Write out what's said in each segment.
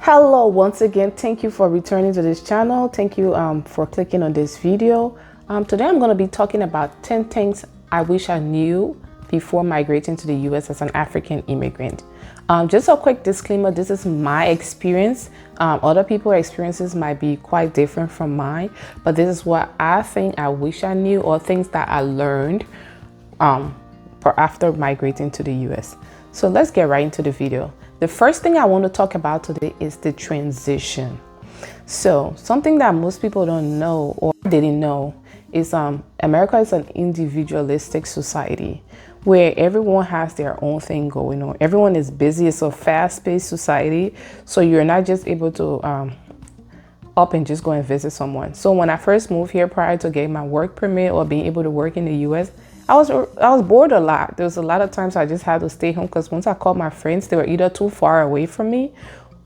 Hello, once again, thank you for returning to this channel. Thank you for clicking on this video. Today I'm going to be talking about 10 things I wish I knew before migrating to the US as an African immigrant. Just a quick disclaimer, this is my experience. Other people's experiences might be quite different from mine, but this is what I think I wish I knew, or things that I learned after migrating to the US. So let's get right into the video. The first thing I want to talk about today is the transition. So something that most people don't know or didn't know is America is an individualistic society where everyone has their own thing going on. Everyone is busy. It's a fast-paced society, so you're not just able to up and just go and visit someone. So when I first moved here, prior to getting my work permit or being able to work in the US, I was bored a lot. There was a lot of times I just had to stay home because once I called my friends, they were either too far away from me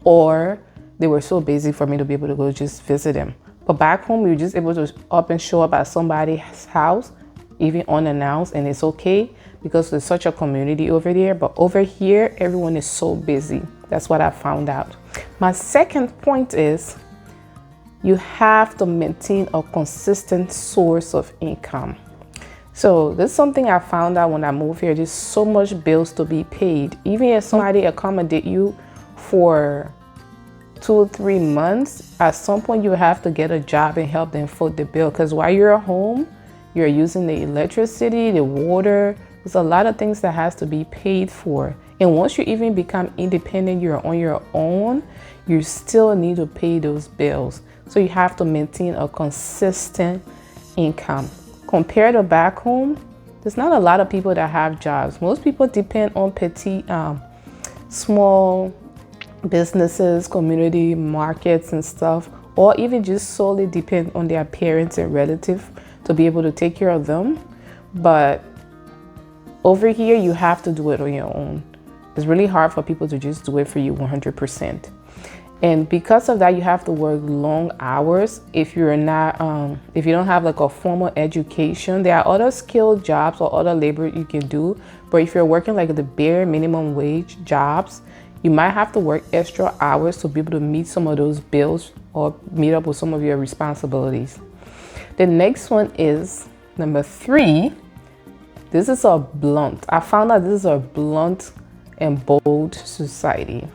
or they were so busy for me to be able to go just visit them. But back home, we were just able to up and show up at somebody's house, even unannounced, and it's okay because there's such a community over there. But over here, everyone is so busy. That's what I found out. My second point is you have to maintain a consistent source of income. So this is something I found out when I moved here. There's so much bills to be paid. Even if somebody accommodate you for 2 or 3 months, at some point you have to get a job and help them foot the bill. Because while you're at home, you're using the electricity, the water. There's a lot of things that has to be paid for. And once you even become independent, you're on your own, you still need to pay those bills. So you have to maintain a consistent income. Compared to back home, there's not a lot of people that have jobs. Most people depend on petty, small businesses, community markets and stuff, or even just solely depend on their parents and relatives to be able to take care of them. But over here, you have to do it on your own. It's really hard for people to just do it for you 100%. And because of that, you have to work long hours. If you're not, if you don't have like a formal education, there are other skilled jobs or other labor you can do. But if you're working like the bare minimum wage jobs, you might have to work extra hours to be able to meet some of those bills or meet up with some of your responsibilities. The next one is number 3. This is a blunt. I found out this is a blunt and bold society.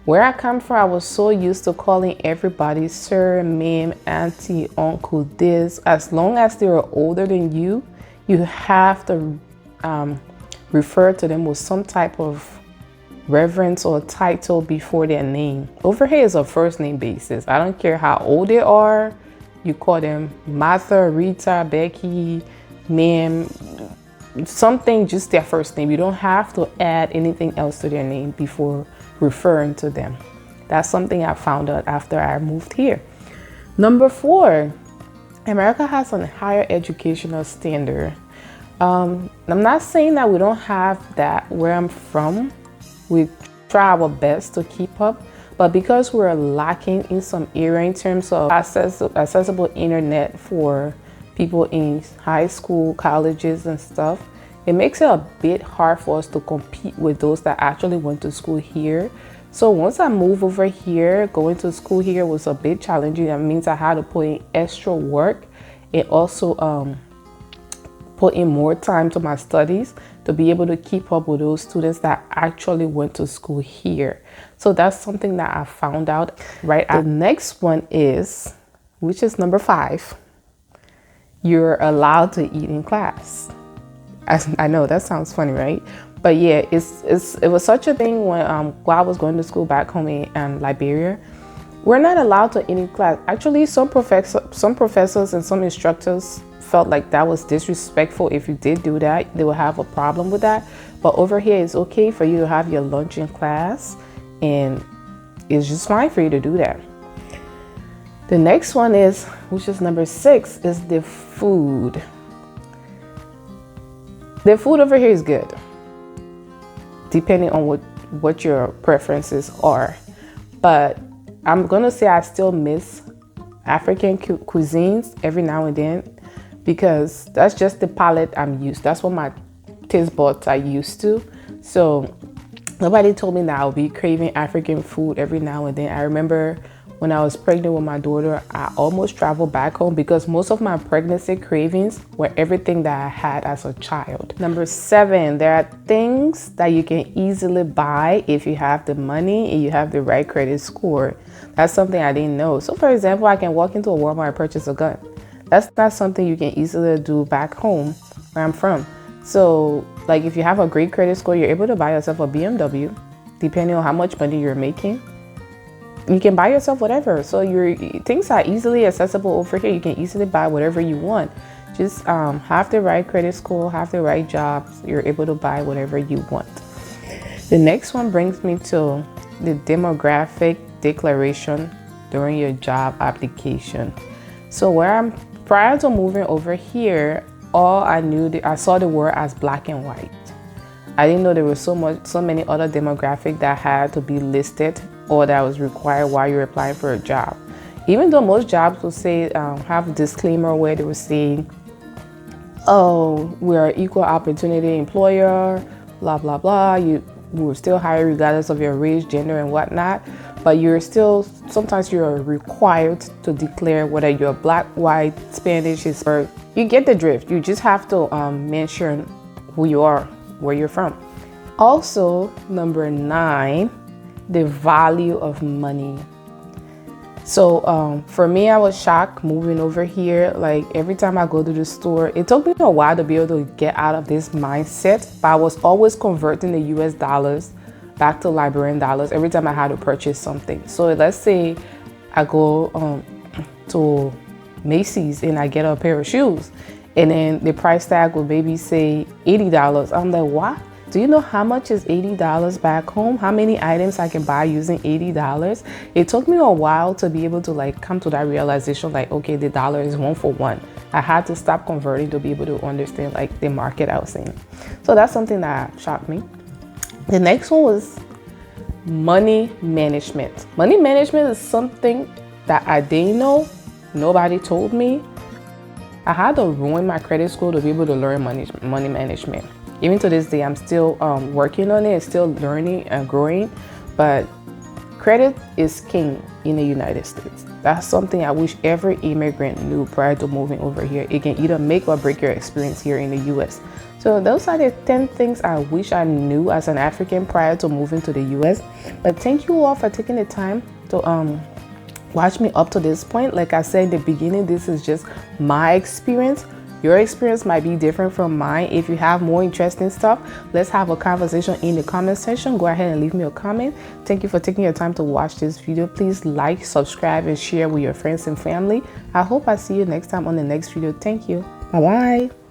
Where I come from, I was so used to calling everybody sir, ma'am, auntie, uncle, this. As long as they were older than you, you have to refer to them with some type of reverence or title before their name. Over here is a first name basis. I don't care how old they are. You call them Martha, Rita, Becky, ma'am, something, just their first name. You don't have to add anything else to their name before referring to them. That's something I found out after I moved here. Number 4, America has a higher educational standard. I'm not saying that we don't have that where I'm from. We try our best to keep up, but because we're lacking in some area in terms of accessible internet for people in high school, colleges and stuff, it makes it a bit hard for us to compete with those that actually went to school here. So once I moved over here, going to school here was a bit challenging. That means I had to put in extra work and also put in more time to my studies to be able to keep up with those students that actually went to school here. So that's something that I found out right after. The next one is, which is number 5, you're allowed to eat in class. I know that sounds funny, right? But yeah, it was such a thing when while I was going to school back home in Liberia. We're not allowed to eat in class. Actually, some professors and some instructors felt like that was disrespectful. If you did do that, they would have a problem with that. But over here, it's okay for you to have your lunch in class, and it's just fine for you to do that. The next one is, which is number 6, is the food. The food over here is good, depending on what your preferences are. But I'm gonna say I still miss African cuisines every now and then, because that's just the palate I'm used. That's what my taste buds are used to. So Nobody told me that I'll be craving African food every now and then. I remember when I was pregnant with my daughter, I almost traveled back home because most of my pregnancy cravings were everything that I had as a child. Number 7, there are things that you can easily buy if you have the money and you have the right credit score. That's something I didn't know. So for example, I can walk into a Walmart and purchase a gun. That's not something you can easily do back home where I'm from. So like if you have a great credit score, you're able to buy yourself a BMW, depending on how much money you're making. You can buy yourself whatever. So your things are easily accessible over here. You can easily buy whatever you want. Just have the right credit score, have the right jobs. You're able to buy whatever you want. The next one brings me to the demographic declaration during your job application. So prior to moving over here, all I knew, I saw the word as black and white. I didn't know there was so many other demographics that had to be listed or that was required while you're applying for a job. Even though most jobs will say, have a disclaimer where they will say, oh, we're an equal opportunity employer, blah, blah, blah. We will still hire regardless of your race, gender, and whatnot. But sometimes you're required to declare whether you're black, white, Spanish, Hispanic. You get the drift. You just have to mention who you are, where you're from. Also, number 9, the value of money. So for me, I was shocked moving over here. Like every time I go to the store, it took me a while to be able to get out of this mindset, but I was always converting the US dollars back to Liberian dollars every time I had to purchase something. So let's say I go to Macy's and I get a pair of shoes, and then the price tag will maybe say $80. I'm like, what? Do you know how much is $80 back home? How many items I can buy using $80? It took me a while to be able to like come to that realization, like, okay, the dollar is 1 for 1. I had to stop converting to be able to understand like the market I was in. So that's something that shocked me. The next one was money management. Money management is something that I didn't know. Nobody told me. I had to ruin my credit score to be able to learn money management. Even to this day, I'm still working on it, still learning and growing, but credit is king in the United States. That's something I wish every immigrant knew prior to moving over here. It can either make or break your experience here in the US. So those are the 10 things I wish I knew as an African prior to moving to the US. But thank you all for taking the time to watch me up to this point. Like I said in the beginning, this is just my experience. Your experience might be different from mine. If you have more interesting stuff, let's have a conversation in the comment section. Go ahead and leave me a comment. Thank you for taking your time to watch this video. Please like, subscribe, and share with your friends and family. I hope I see you next time on the next video. Thank you. Bye-bye.